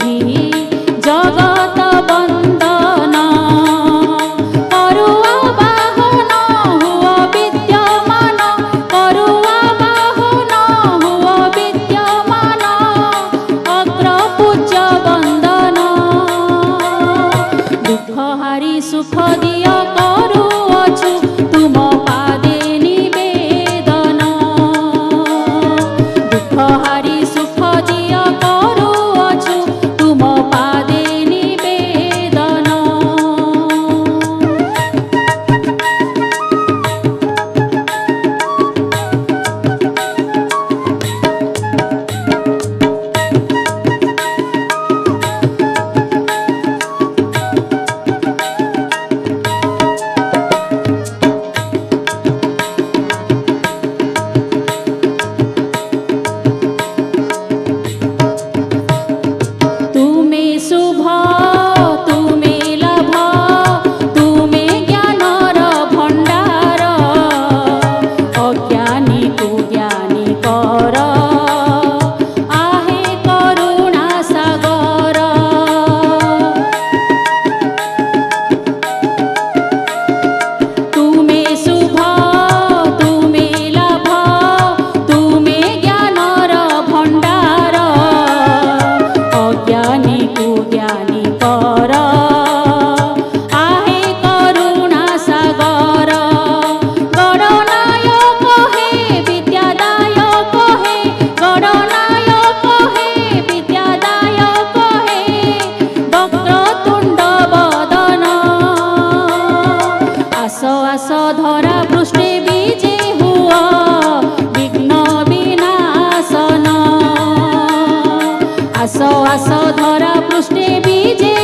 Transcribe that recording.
बुद्धि जगत बंदन करुआ बाहन हुआ विद्यमान करुआ बाहन हुआ विद्यमान अग्र पूज्य वंदन दुख हारी सुख दिया करुअछु तुम पादे निवेदन दुख हारी सुख दिया करुअछु तुम पादे निवेदन। तुमे शुभ तुमे लाभ तुमे ज्ञानर भंडार अज्ञानी को ज्ञानी कर आहे करुणा सागर तुमे शुभ तुमे लाभ तुमे ज्ञानर भंडार अज्ञानी को ज्ञानी कर आहे करुणा सागर गणनायक हे विद्यादायक हे गणनायक हे विद्यादायक हे वक्रतुंड वदन आस आस धरा पृष्ठे बीजे हुआ विघ्न विनाशन आस आस धरा पृष्ठे बीजे